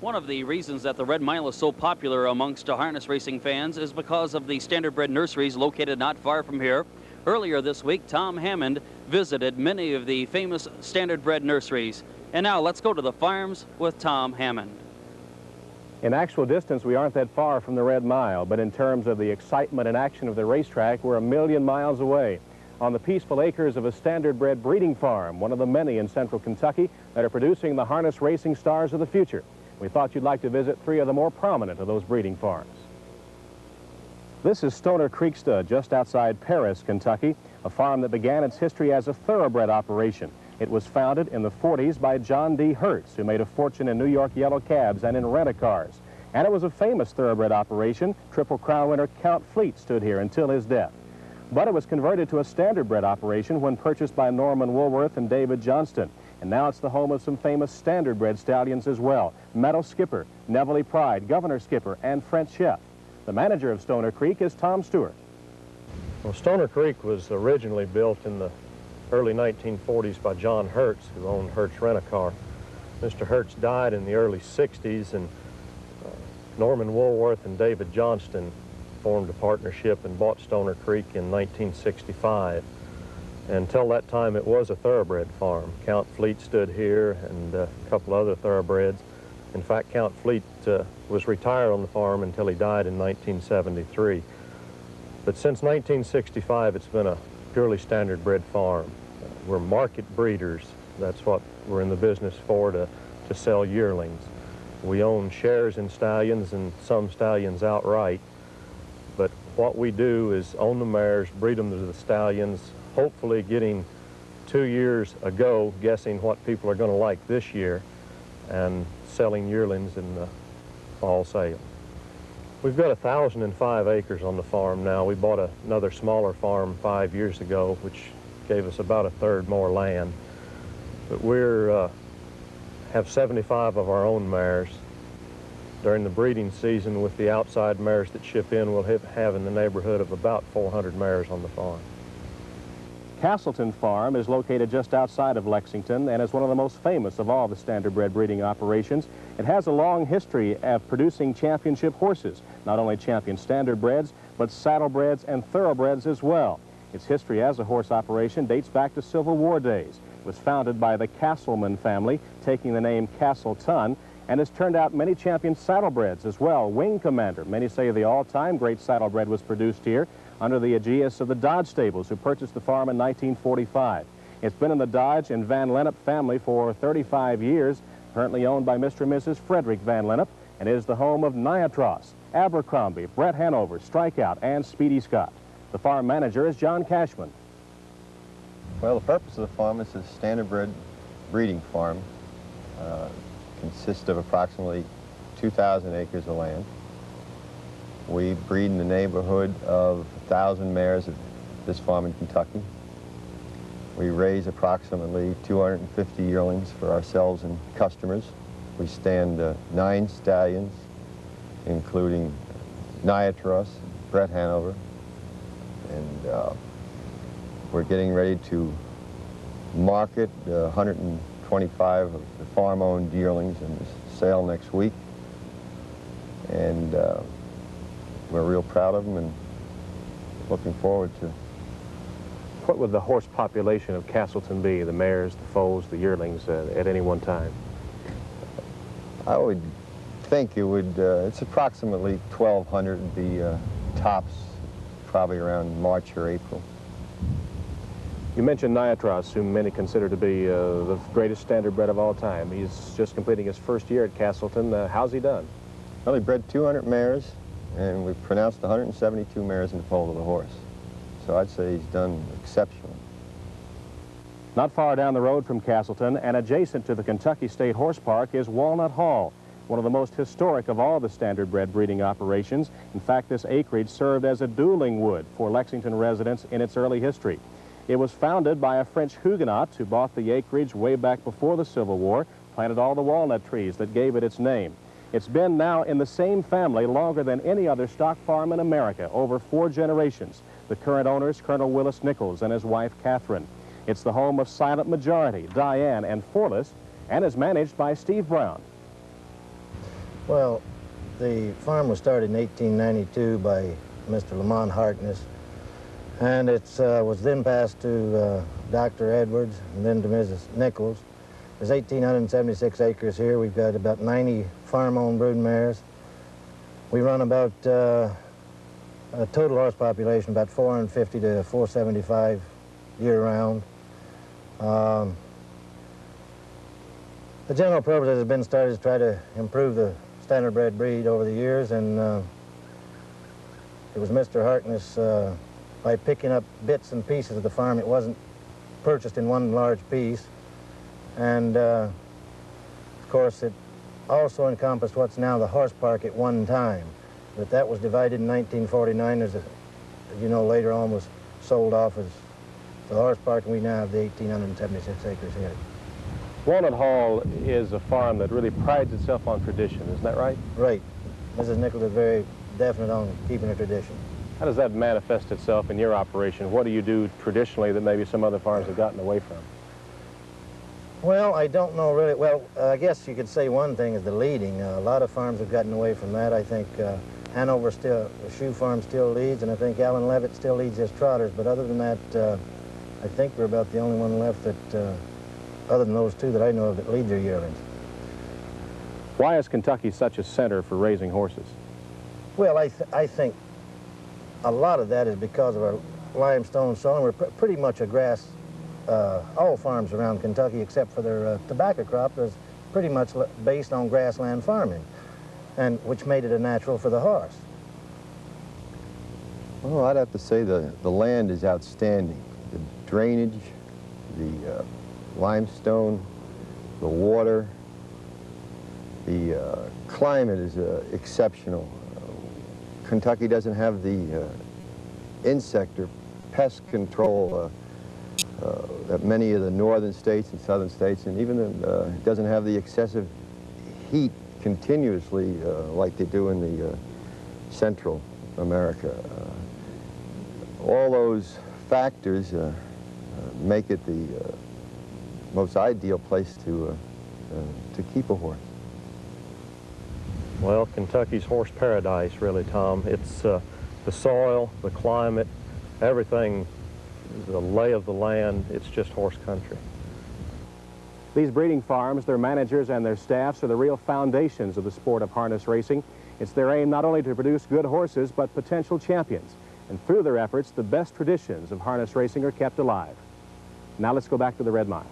One of the reasons that the Red Mile is so popular amongst harness racing fans is because of the standardbred nurseries located not far from here. Earlier this week, Tom Hammond visited many of the famous standardbred nurseries. And now let's go to the farms with Tom Hammond. In actual distance, we aren't that far from the Red Mile, but in terms of the excitement and action of the racetrack, we're a million miles away on the peaceful acres of a standardbred breeding farm, one of the many in central Kentucky that are producing the harness racing stars of the future. We thought you'd like to visit three of the more prominent of those breeding farms. This is Stoner Creek Stud, just outside Paris, Kentucky, a farm that began its history as a thoroughbred operation. It was founded in the 40s by John D. Hertz, who made a fortune in New York yellow cabs and in rent-a-cars. And it was a famous thoroughbred operation. Triple Crown winner Count Fleet stood here until his death. But it was converted to a standardbred operation when purchased by Norman Woolworth and David Johnston. And now it's the home of some famous standardbred stallions as well. Meadow Skipper, Neville Pride, Governor Skipper, and French Chef. The manager of Stoner Creek is Tom Stewart. Well, Stoner Creek was originally built in the early 1940s by John Hertz, who owned Hertz Rent-A-Car. Mr. Hertz died in the early 60s, and Norman Woolworth and David Johnston formed a partnership and bought Stoner Creek in 1965. Until that time, it was a thoroughbred farm. Count Fleet stood here and a couple other thoroughbreds. In fact, Count Fleet was retired on the farm until he died in 1973. But since 1965, it's been a purely standardbred farm. We're market breeders. That's what we're in the business for, to sell yearlings. We own shares in stallions and some stallions outright. But what we do is own the mares, breed them to the stallions, hopefully getting 2 years ago, guessing what people are going to like this year, and selling yearlings in the fall sale. We've got 1,005 acres on the farm now. We bought another smaller farm 5 years ago, which gave us about a third more land. But we're have 75 of our own mares. During the breeding season, with the outside mares that ship in, we'll have in the neighborhood of about 400 mares on the farm. Castleton Farm is located just outside of Lexington and is one of the most famous of all the standardbred breeding operations. It has a long history of producing championship horses, not only champion standardbreds, but saddlebreds and thoroughbreds as well. Its history as a horse operation dates back to Civil War days. It was founded by the Castleman family, taking the name Castleton, and has turned out many champion saddlebreds as well. Wing Commander, many say the all-time great saddlebred, was produced here under the aegis of the Dodge stables, who purchased the farm in 1945. It's been in the Dodge and Van Lennep family for 35 years, currently owned by Mr. and Mrs. Frederick Van Lennep, and is the home of Niatross, Abercrombie, Bret Hanover, Strikeout, and Speedy Scott. The farm manager is John Cashman. Well, the purpose of the farm is a standardbred breeding farm. Consists of approximately 2,000 acres of land. We breed in the neighborhood of 1,000 mares at this farm in Kentucky. We raise approximately 250 yearlings for ourselves and customers. We stand 9 stallions, including Niatross, Bret Hanover, and we're getting ready to market 125 of the farm-owned yearlings in the sale next week, and we're real proud of them and looking forward to. What would the horse population of Castleton be, the mares, the foals, the yearlings, at any one time? I would think it would, it's approximately 1,200 would be tops, probably around March or April. You mentioned Niatross, whom many consider to be the greatest standardbred of all time. He's just completing his first year at Castleton. How's he done? Well, he bred 200 mares, and we've pronounced 172 mares in the foal of the horse. So I'd say he's done exceptionally. Not far down the road from Castleton and adjacent to the Kentucky State Horse Park is Walnut Hall, one of the most historic of all the standardbred breeding operations. In fact, this acreage served as a dueling wood for Lexington residents in its early history. It was founded by a French Huguenot who bought the acreage way back before the Civil War, planted all the walnut trees that gave it its name. It's been now in the same family longer than any other stock farm in America, over 4 generations. The current owners, Colonel Willis Nichols and his wife, Catherine. It's the home of Silent Majority, Diane, and Forless, and is managed by Steve Brown. Well, the farm was started in 1892 by Mr. Lamont Harkness, and it was then passed to Dr. Edwards and then to Mrs. Nichols. There's 1,876 acres here. We've got about 90 farm-owned brood mares. We run about a total horse population about 450 to 475 year-round. The general purpose has been started to try to improve the standard-bred breed over the years, and it was Mr. Harkness, by picking up bits and pieces of the farm. It wasn't purchased in one large piece, and of course it also encompassed what's now the horse park at one time, but that was divided in 1949. As you know, later on was sold off as the horse park, and we now have the 1,876 acres here. Walnut Hall is a farm that really prides itself on tradition, isn't that right? Right. Mrs. Nichols is very definite on keeping a tradition. How does that manifest itself in your operation? What do you do traditionally that maybe some other farms have gotten away from? Well, I don't know really. Well, I guess you could say one thing is the leading. A lot of farms have gotten away from that. I think Hanover still, the shoe farm still leads, and I think Alan Levitt still leads his trotters. But other than that, I think we're about the only one left that, other than those two that I know of, that lead their yearlings. Why is Kentucky such a center for raising horses? Well, I think a lot of that is because of our limestone soil. We're pretty much a grass, all farms around Kentucky except for their tobacco crop is pretty much based on grassland farming, and which made it a natural for the horse. Well, I'd have to say the land is outstanding. The drainage, the limestone, the water, the climate is exceptional. Kentucky doesn't have the insect or pest control that many of the northern states and southern states, and even it doesn't have the excessive heat continuously like they do in the Central America. All those factors make it the most ideal place to keep a horse. Well, Kentucky's horse paradise, really, Tom. It's the soil, the climate, everything, the lay of the land. It's just horse country. These breeding farms, their managers and their staffs are the real foundations of the sport of harness racing. It's their aim not only to produce good horses, but potential champions. And through their efforts, the best traditions of harness racing are kept alive. Now let's go back to the Red Mile.